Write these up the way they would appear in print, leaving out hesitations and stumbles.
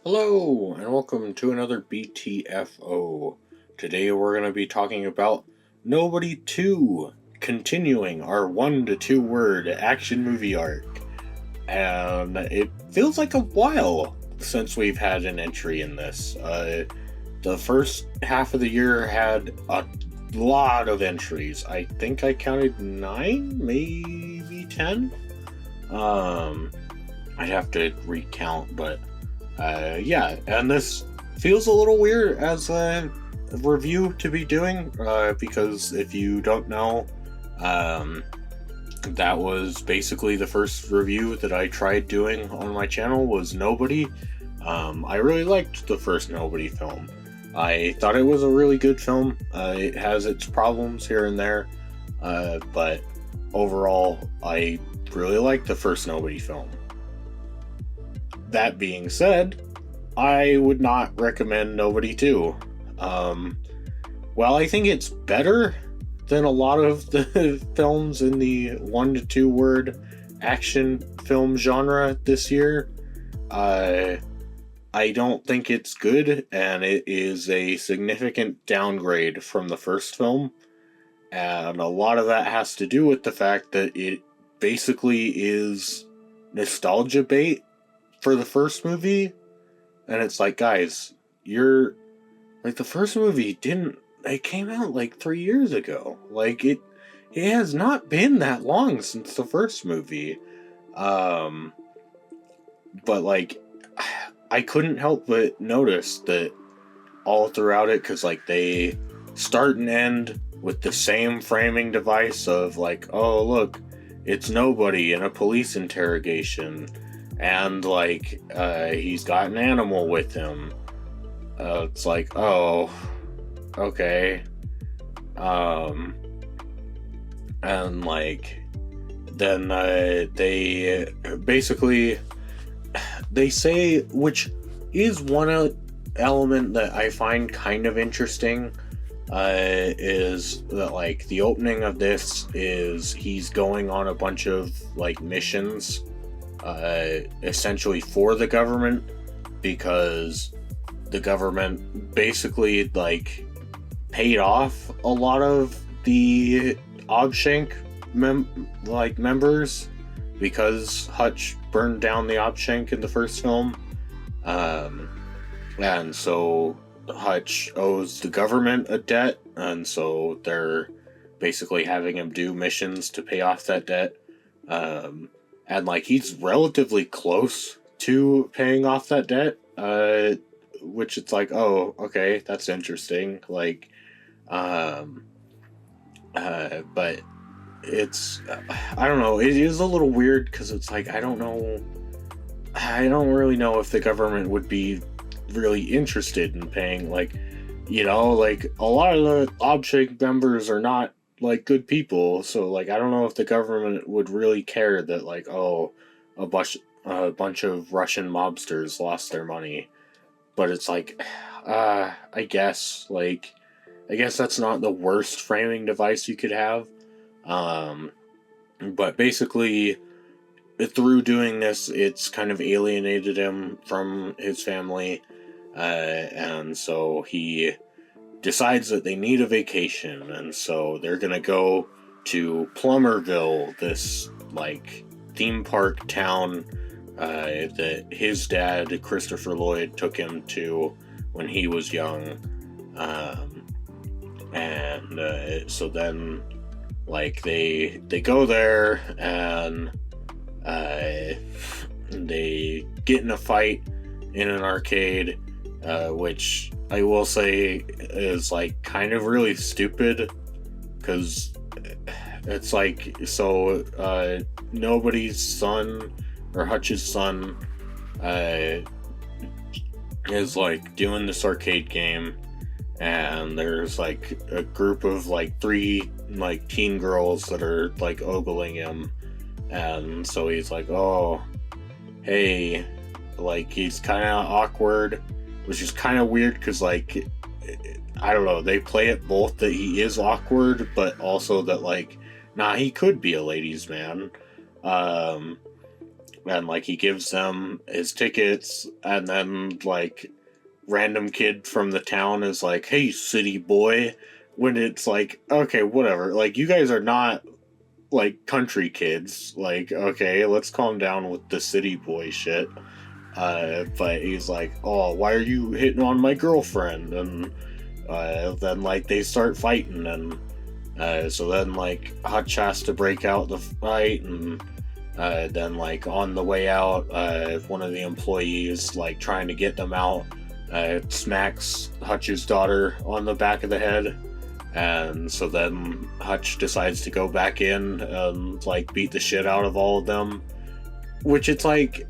Hello, and welcome to another BTFO. Today we're going to be talking about Nobody 2, continuing our 1 to 2 word action movie arc. And it feels like a while since we've had an entry in this. The first half of the year had a lot of entries. I think I counted 9, maybe 10. I'd have to recount, but yeah, and this feels a little weird as a review to be doing, because if you don't know, that was basically the first review that I tried doing on my channel was Nobody. I really liked the first Nobody film. I thought it was a really good film. It has its problems here and there, but overall, I really liked the first Nobody film. That being said, I would not recommend Nobody 2. While I think it's better than a lot of the films in the 1 to 2 word action film genre this year, I don't think it's good, and it is a significant downgrade from the first film. And a lot of that has to do with the fact that it basically is nostalgia bait for the first movie. And it's like, guys, you're like, the first movie it came out like 3 years ago. Like, it has not been that long since the first movie. But like, I couldn't help but notice that all throughout it, because like they start and end with the same framing device of like, oh look, it's Nobody in a police interrogation, and like he's got an animal with him. It's like, oh, okay. And like then they basically they say, which is one element that I find kind of interesting, is that like the opening of this is he's going on a bunch of like missions, essentially for the government, because the government basically like paid off a lot of the Obshank members, because Hutch burned down the Obshank in the first film. And so Hutch owes the government a debt, and so they're basically having him do missions to pay off that debt. And like he's relatively close to paying off that debt, which it's like, oh, okay, that's interesting. Like, but it's, I don't know, it is a little weird because it's like, I don't really know if the government would be really interested in paying, like, you know, like a lot of the Obshake members are not like good people, so like I don't know if the government would really care that like, oh, a bunch of Russian mobsters lost their money. But it's like, I guess that's not the worst framing device you could have. But basically, through doing this, it's kind of alienated him from his family, and so he decides that they need a vacation, and so they're gonna go to Plummerville, this like theme park town that his dad, Christopher Lloyd, took him to when he was young. So then like they go there, and they get in a fight in an arcade, which I will say is like kind of really stupid, because it's like, so Nobody's son, or Hutch's son, is like doing this arcade game, and there's like a group of like 3 like teen girls that are like ogling him, and so he's like, oh, hey, like he's kind of awkward, which is kind of weird because like, I don't know, they play it both that he is awkward, but also that like, nah, he could be a ladies' man. and like he gives them his tickets, and then like random kid from the town is like, "Hey, city boy," when it's like, okay, whatever. Like, you guys are not like country kids. Like, okay, let's calm down with the city boy shit. But he's like, "Oh, why are you hitting on my girlfriend?" And then like they start fighting, and so then like Hutch has to break out the fight, and then like on the way out, one of the employees like trying to get them out smacks Hutch's daughter on the back of the head, and so then Hutch decides to go back in and like beat the shit out of all of them, which it's like,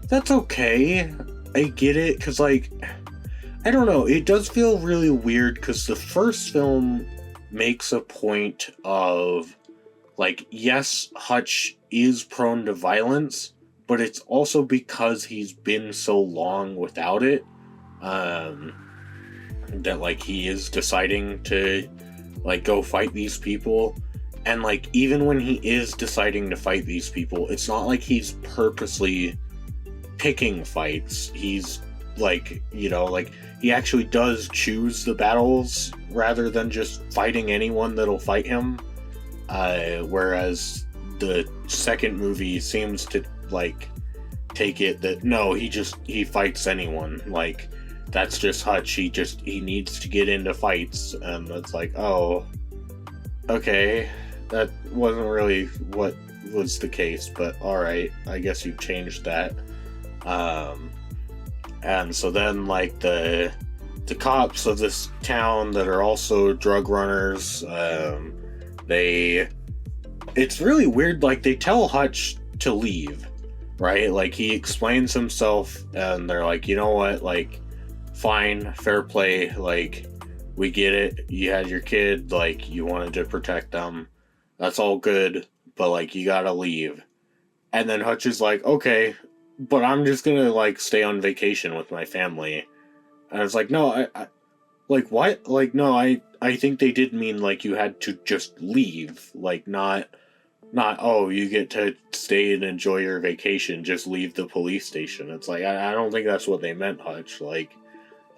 that's okay. I get it, because like, I don't know, it does feel really weird because the first film makes a point of like, yes, Hutch is prone to violence, but it's also because he's been so long without it, that like he is deciding to like go fight these people. And like, even when he is deciding to fight these people, it's not like he's purposely picking fights. He's like, you know, like he actually does choose the battles rather than just fighting anyone that'll fight him. Whereas the second movie seems to like take it that no, he fights anyone. Like, that's just Hutch. He needs to get into fights, and it's like, oh, okay, that wasn't really what was the case, but alright, I guess you changed that. And so then like the cops of this town that are also drug runners, it's really weird, like they tell Hutch to leave, right? Like he explains himself, and they're like, you know what, like, fine, fair play, like, we get it, you had your kid, like, you wanted to protect them, that's all good, but like, you gotta leave. And then Hutch is like, okay, but I'm just gonna like stay on vacation with my family. And I was like, no, I like, what? Like, no, I think they did mean like you had to just leave, like not oh, you get to stay and enjoy your vacation, just leave the police station. It's like, I don't think that's what they meant, Hutch. Like,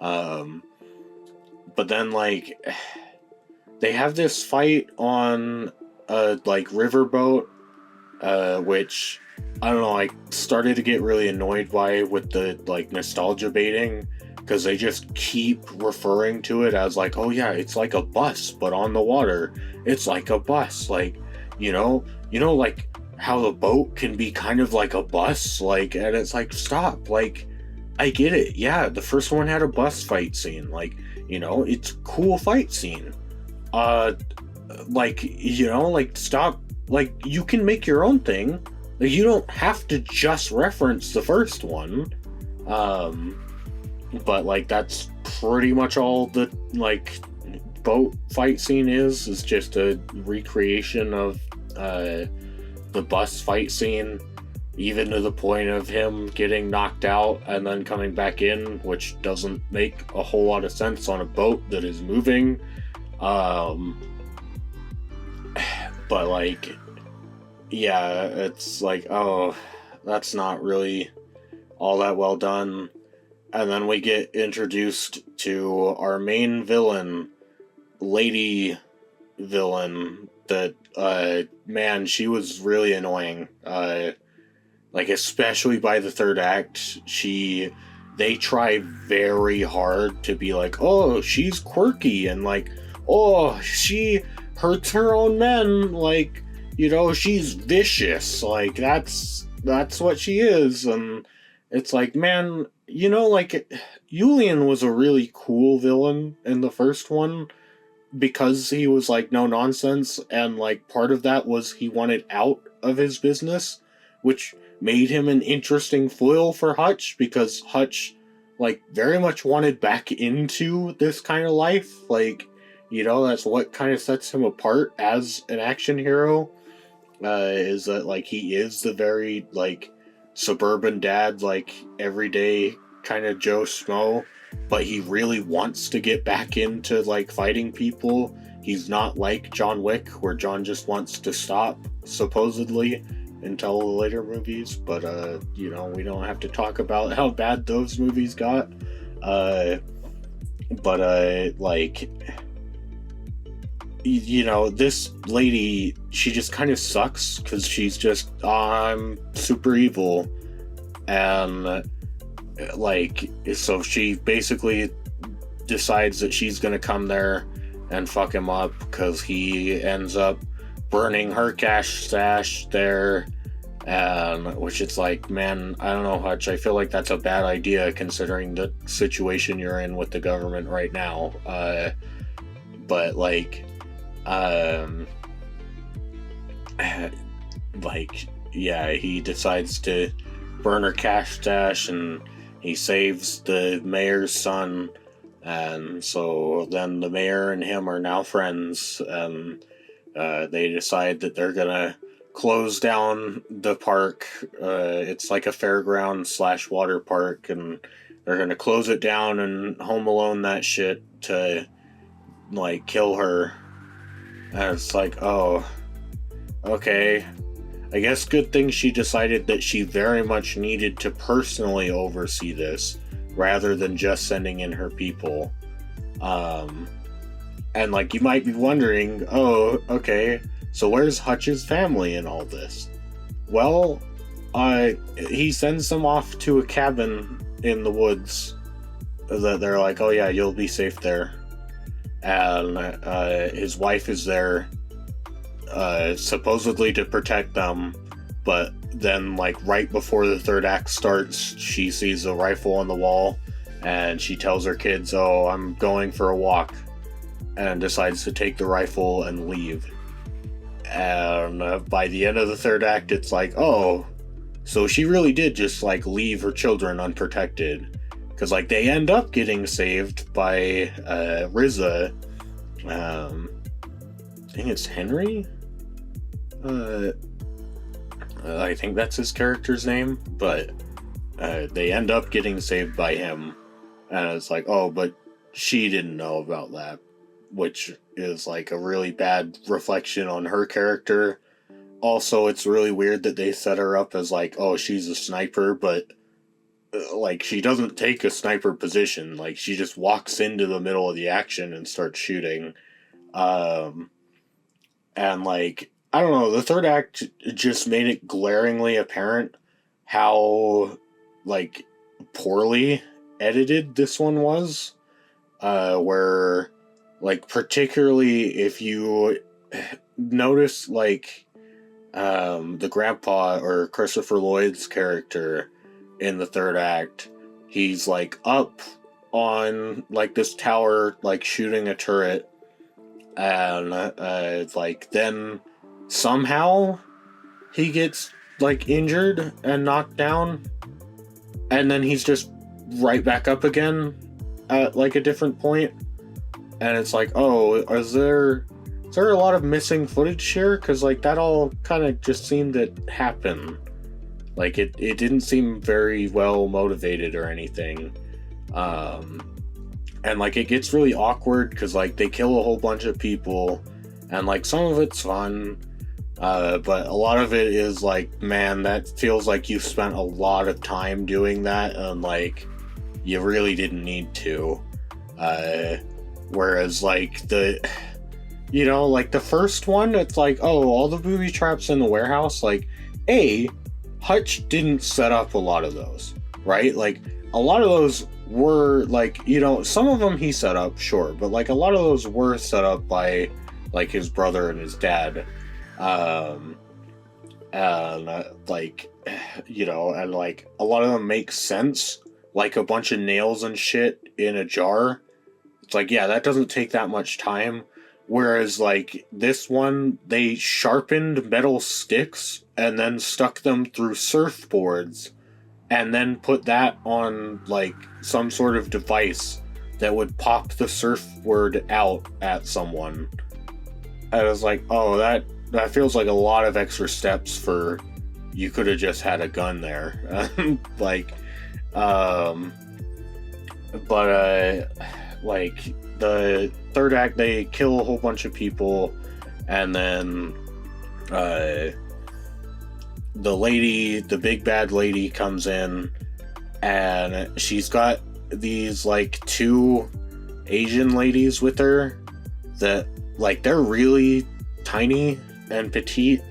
but then like they have this fight on a like riverboat, which I don't know, I started to get really annoyed by with the like nostalgia baiting, because they just keep referring to it as like, oh yeah, it's like a bus but on the water. It's like a bus, like, you know like how the boat can be kind of like a bus, like, and it's like, stop, like, I get it, yeah, the first one had a bus fight scene, like, you know, it's a cool fight scene, like, you know, like, stop, like, you can make your own thing, like, you don't have to just reference the first one, but like, that's pretty much all the like boat fight scene is just a recreation of the bus fight scene, even to the point of him getting knocked out and then coming back in, which doesn't make a whole lot of sense on a boat that is moving. But like, yeah, it's like, oh, that's not really all that well done. And then we get introduced to our main villain, lady villain, that, man, she was really annoying. Like, especially by the third act, they try very hard to be like, oh, she's quirky, and like, oh, she hurts her own men, like, you know, she's vicious, like, that's what she is, and it's like, man, you know, like, Julian was a really cool villain in the first one, because he was like no nonsense, and like part of that was he wanted out of his business, which made him an interesting foil for Hutch, because Hutch like very much wanted back into this kind of life, like, you know, that's what kind of sets him apart as an action hero, is that like he is the very like suburban dad, like everyday kind of Joe Schmo, but he really wants to get back into like fighting people. He's not like John Wick, where John just wants to stop, supposedly, until the later movies, but we don't have to talk about how bad those movies got. This lady, she just kind of sucks because she's just, I'm super evil, and so she basically decides that she's gonna come there and fuck him up because he ends up burning her cash stash there, and which it's like, man, I don't know, Hutch, I feel like that's a bad idea considering the situation you're in with the government right now. He decides to burn her cash stash, and he saves the mayor's son, and so then the mayor and him are now friends, and they decide that they're gonna close down the park. It's like a fairground / water park, and they're gonna close it down and Home Alone that shit to kill her. And it's like, oh, okay. I guess good thing she decided that she very much needed to personally oversee this rather than just sending in her people. And you might be wondering, oh, okay, so where's Hutch's family in all this? Well, he sends them off to a cabin in the woods that they're like, oh yeah, you'll be safe there. And his wife is there, supposedly to protect them, but then right before the third act starts, she sees a rifle on the wall, and she tells her kids, oh, I'm going for a walk, and decides to take the rifle and leave. And by the end of the third act, it's like, oh, so she really did just leave her children unprotected. Because they end up getting saved by Riza. I think it's Henry? I think that's his character's name. But they end up getting saved by him. And it's like, oh, but she didn't know about that. Which is a really bad reflection on her character. Also, it's really weird that they set her up as oh, she's a sniper, but she doesn't take a sniper position. She just walks into the middle of the action and starts shooting. And I don't know, the third act just made it glaringly apparent how poorly edited this one was. Where particularly if you notice the grandpa, or Christopher Lloyd's character in the third act, he's up on this tower shooting a turret, and then somehow he gets injured and knocked down, and then he's just right back up again at a different point, and it's oh, is there a lot of missing footage here? Because that all kind of just seemed to happen. It didn't seem very well motivated or anything. And it gets really awkward because they kill a whole bunch of people, and some of it's fun, but a lot of it is man, that feels you spent a lot of time doing that, and you really didn't need to. Whereas the first one, it's oh, all the booby traps in the warehouse, Hutch didn't set up a lot of those, right? A lot of those were some of them he set up, sure, but a lot of those were set up by his brother and his dad. And a lot of them make sense, a bunch of nails and shit in a jar. It's yeah, that doesn't take that much time. Whereas this one, they sharpened metal sticks and then stuck them through surfboards, and then put that on some sort of device that would pop the surfboard out at someone. I was oh, that feels like a lot of extra steps for, you could have just had a gun there. The third act, they kill a whole bunch of people, and then the big bad lady comes in, and she's got these like two Asian ladies with her that like they're really tiny and petite,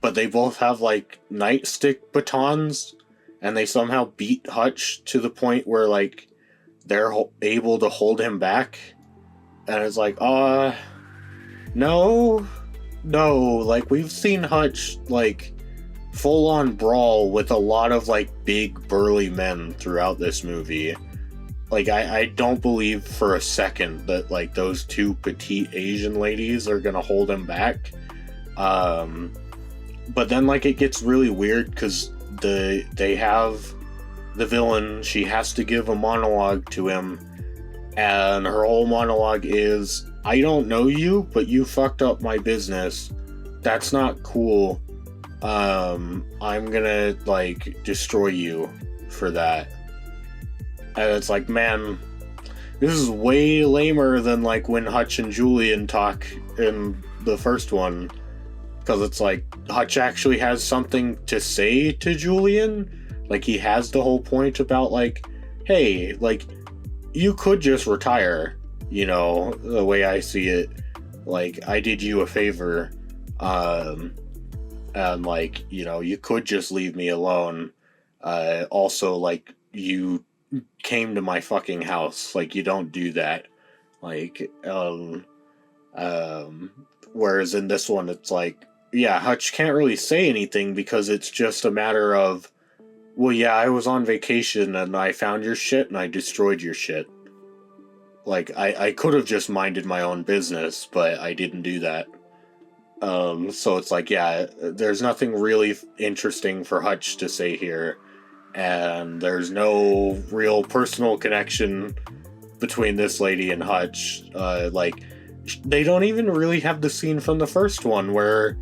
but they both have like nightstick batons, and they somehow beat Hutch to the point where like they're able to hold him back. And it's like, no, like we've seen Hutch like full on brawl with a lot of like big burly men throughout this movie. Like I don't believe for a second that like those two petite Asian ladies are gonna hold him back. But then like it gets really weird because they have the villain, she has to give a monologue to him, and her whole monologue is, I don't know you, but you fucked up my business. That's not cool. I'm gonna like destroy you for that. And it's like, man, this is way lamer than like when Hutch and Julian talk in the first one. Because it's like, Hutch actually has something to say to Julian. Like, he has the whole point about like, hey, like, you could just retire, you know, the way I see it. Like, I did you a favor. And like, you know, you could just leave me alone. Also, like, you came to my fucking house. Like, you don't do that. Like, whereas in this one, it's like, yeah, Hutch can't really say anything because it's just a matter of, well, yeah, I was on vacation and I found your shit and I destroyed your shit. Like, I could have just minded my own business, but I didn't do that. So it's like, yeah, there's nothing really interesting for Hutch to say here. And there's no real personal connection between this lady and Hutch. Like, they don't even really have the scene from the first one where,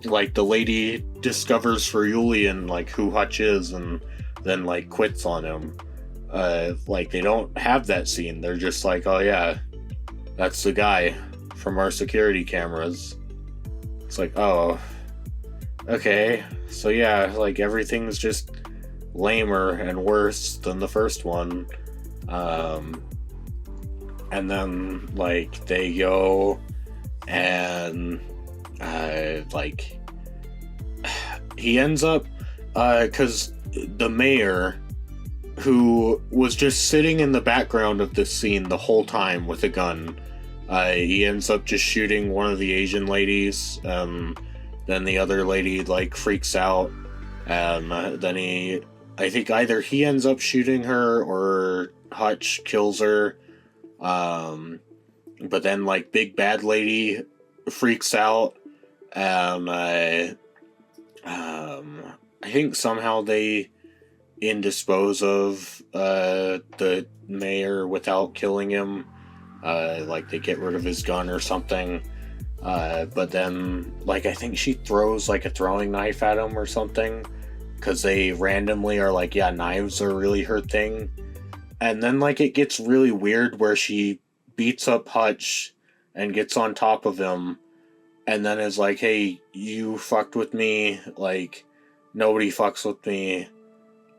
like, the lady discovers for Julian, like, who Hutch is and then, like, quits on him. Like, they don't have that scene. They're just like, oh, yeah, that's the guy from our security cameras. It's like, oh, okay. So, yeah, like, everything's just lamer and worse than the first one. And then, like, they go and, like, he ends up, because the mayor, who was just sitting in the background of this scene the whole time with a gun, he ends up just shooting one of the Asian ladies. Then the other lady, like, freaks out, and then I think either he ends up shooting her or Hutch kills her. But then, like, big bad lady freaks out, and I think somehow they indispose of the mayor without killing him. Like, they get rid of his gun or something. But then, like, I think she throws, like, a throwing knife at him or something, because they randomly are like, yeah, knives are really her thing. And then, like, it gets really weird where she beats up Hutch and gets on top of him, and then is like, hey, you fucked with me, like, nobody fucks with me,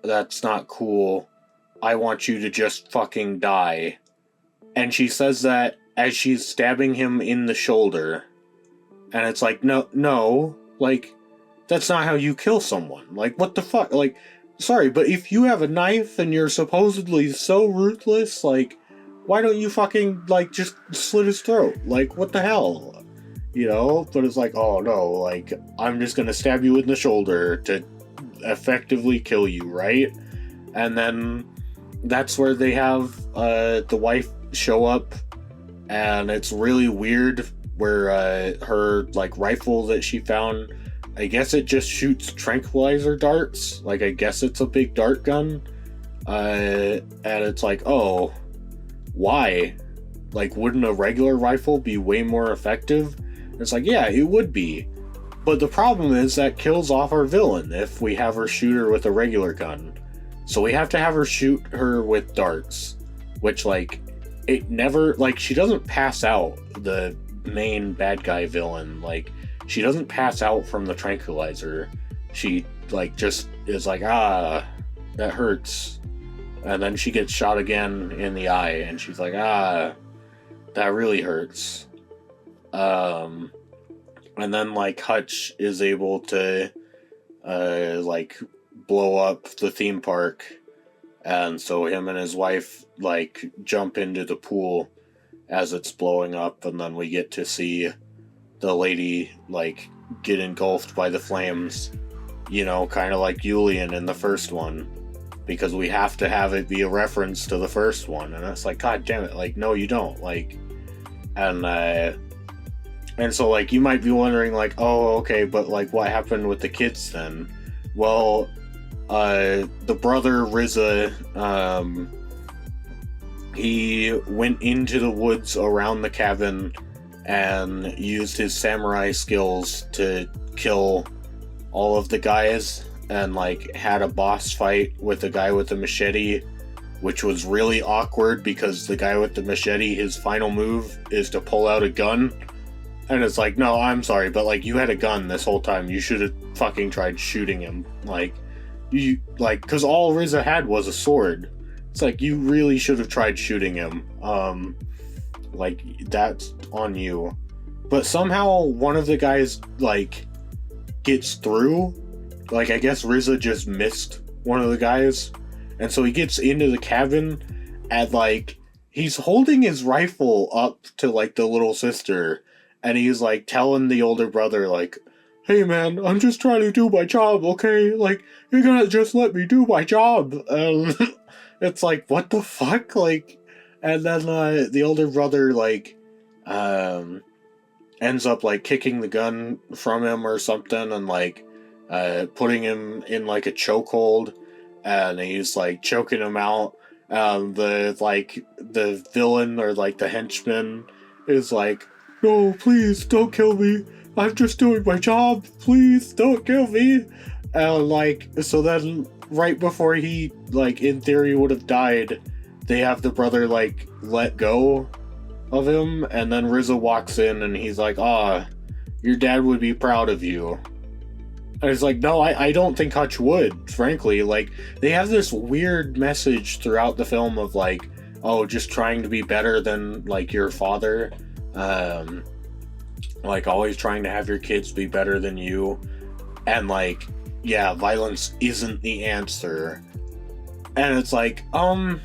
that's not cool, I want you to just fucking die. And she says that as she's stabbing him in the shoulder. And it's like, no, like, that's not how you kill someone. Like, what the fuck? Like, sorry, but if you have a knife and you're supposedly so ruthless, like, why don't you fucking, like, just slit his throat? Like, what the hell? You know? But it's like, oh no, like, I'm just gonna stab you in the shoulder to effectively kill you, right? And then that's where they have the wife show up, and it's really weird where her, like, rifle that she found, I guess it just shoots tranquilizer darts. Like, I guess it's a big dart gun. And it's like, oh, why? Like, wouldn't a regular rifle be way more effective? And it's like, yeah, it would be. But the problem is that kills off our villain if we have her shoot her with a regular gun. So we have to have her shoot her with darts. Which, like, it never, like, she doesn't pass out, the main bad guy villain. Like, she doesn't pass out from the tranquilizer. She like just is like, ah, that hurts. And then she gets shot again in the eye, and she's like, ah, that really hurts. And then like Hutch is able to like blow up the theme park, and so him and his wife like jump into the pool as it's blowing up, and then we get to see the lady like get engulfed by the flames, you know, kind of like Julian in the first one, because we have to have it be a reference to the first one. And it's like, god damn it, like, no you don't, like. And so like you might be wondering like, oh okay, but like what happened with the kids then? Well, the brother Riza, he went into the woods around the cabin and used his samurai skills to kill all of the guys, and like had a boss fight with the guy with the machete, which was really awkward because the guy with the machete, his final move is to pull out a gun. And it's like, no, I'm sorry, but like you had a gun this whole time. You should have fucking tried shooting him. Like, because all Riza had was a sword. It's like, you really should have tried shooting him. Like, that's on you. But somehow one of the guys, like, gets through. Like, I guess Riza just missed one of the guys. And so he gets into the cabin, and, like, he's holding his rifle up to, like, the little sister. And he's, like, telling the older brother, like, hey, man, I'm just trying to do my job, okay? Like, you're gonna just let me do my job. It's like, what the fuck? Like, and then the older brother, like, ends up, like, kicking the gun from him or something and, like, putting him in, like, a chokehold. And he's, like, choking him out. The villain or, like, the henchman is, like, no, please, don't kill me. I'm just doing my job. Please, don't kill me. And, like, so then, right before he, like, in theory would have died, they have the brother, like, let go of him, and then Riza walks in, and he's like, your dad would be proud of you. And it's like, no, I don't think Hutch would, frankly. Like, they have this weird message throughout the film of, like, oh, just trying to be better than, like, your father. Like, always trying to have your kids be better than you. And, like, yeah, violence isn't the answer. And it's like, I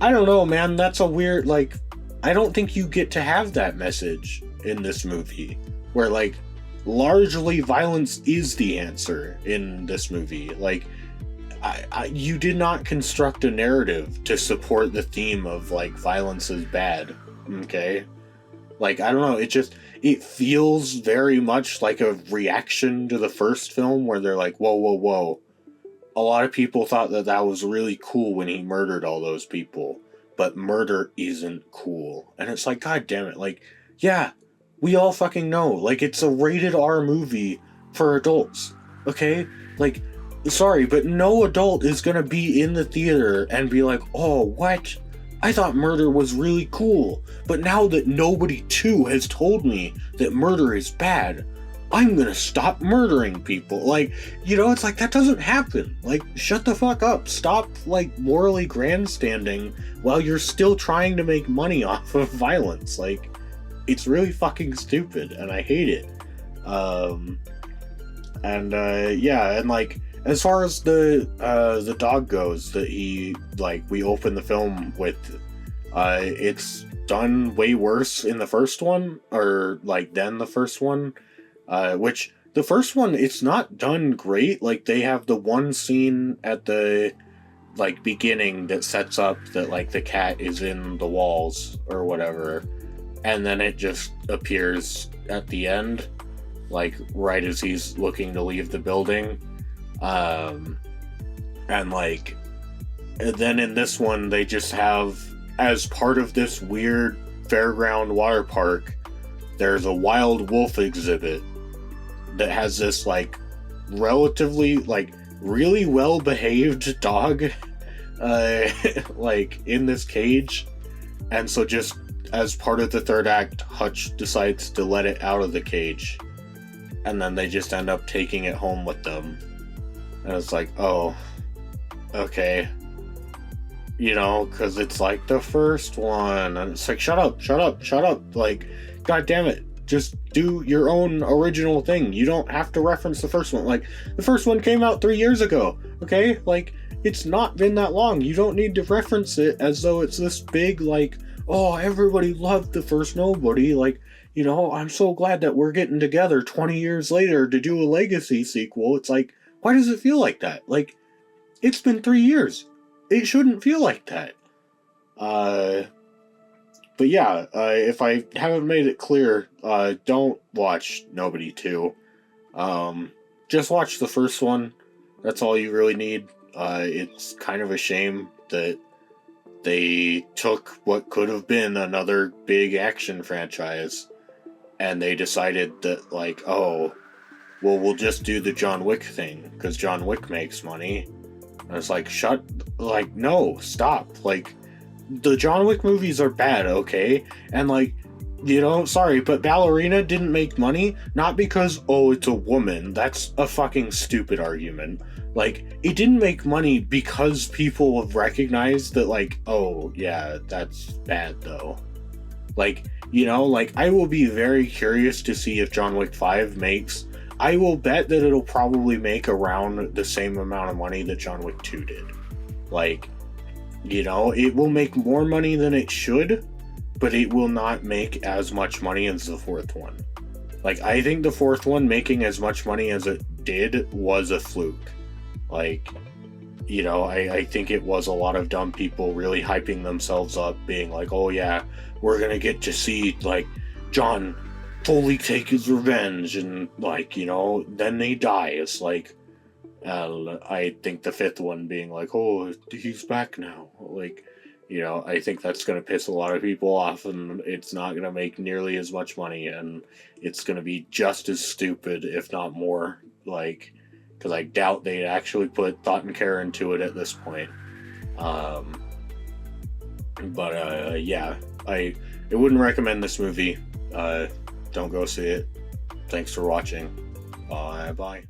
don't know, man, that's a weird, like, I don't think you get to have that message in this movie. Where, like, largely violence is the answer in this movie. Like, you did not construct a narrative to support the theme of, like, violence is bad, okay? Like, I don't know, it feels very much like a reaction to the first film where they're like, whoa, whoa, whoa. A lot of people thought that was really cool when he murdered all those people, but murder isn't cool. And it's like, god damn it, like, yeah, we all fucking know, like, it's a rated R movie for adults, okay? Like, sorry, but no adult is gonna be in the theater and be like, oh, what? I thought murder was really cool, but now that nobody too has told me that murder is bad, I'm gonna stop murdering people. Like, you know, it's like, that doesn't happen. Like, shut the fuck up. Stop, like, morally grandstanding while you're still trying to make money off of violence. Like, it's really fucking stupid, and I hate it. Yeah, and, like, as far as the dog goes that we open the film with, it's done way worse in the first one, or, like, than the first one, which, the first one, it's not done great. Like, they have the one scene at the, like, beginning that sets up that, like, the cat is in the walls, or whatever, and then it just appears at the end, like, right as he's looking to leave the building. And, like, and then in this one, they just have, as part of this weird fairground water park, there's a wild wolf exhibit that has this, like, relatively, like, really well-behaved dog, like, in this cage. And so just as part of the third act, Hutch decides to let it out of the cage. And then they just end up taking it home with them. And it's like, oh, okay. You know, because it's like the first one. And it's like, shut up, shut up, shut up. Like, god damn it. Just do your own original thing. You don't have to reference the first one. Like, the first one came out 3 years ago, okay? Like, it's not been that long. You don't need to reference it as though it's this big, like, oh, everybody loved the first Nobody. Like, you know, I'm so glad that we're getting together 20 years later to do a legacy sequel. It's like, why does it feel like that? Like, it's been 3 years. It shouldn't feel like that. But yeah, if I haven't made it clear, don't watch Nobody 2. Just watch the first one. That's all you really need. It's kind of a shame that they took what could have been another big action franchise and they decided that, like, oh, well, we'll just do the John Wick thing because John Wick makes money. And it's like, no, stop. Like, the John Wick movies are bad, okay? And, like, you know, sorry, but Ballerina didn't make money, not because, oh, it's a woman. That's a fucking stupid argument. Like, it didn't make money because people have recognized that, like, oh, yeah, that's bad, though. Like, you know, like, I will be very curious to see if John Wick 5 makes... I will bet that it'll probably make around the same amount of money that John Wick 2 did. Like, you know, it will make more money than it should, but it will not make as much money as the fourth one. Like, I think the fourth one making as much money as it did was a fluke. Like, you know, I think it was a lot of dumb people really hyping themselves up, being like, oh yeah, we're gonna get to see, like, John fully take his revenge, and, like, you know, then he dies. Like, I think the fifth one being like, oh, he's back now. Like, you know, I think that's going to piss a lot of people off, and it's not going to make nearly as much money, and it's going to be just as stupid, if not more, like, because I doubt they'd actually put thought and care into it at this point. Yeah, I wouldn't recommend this movie. Don't go see it. Thanks for watching. Bye.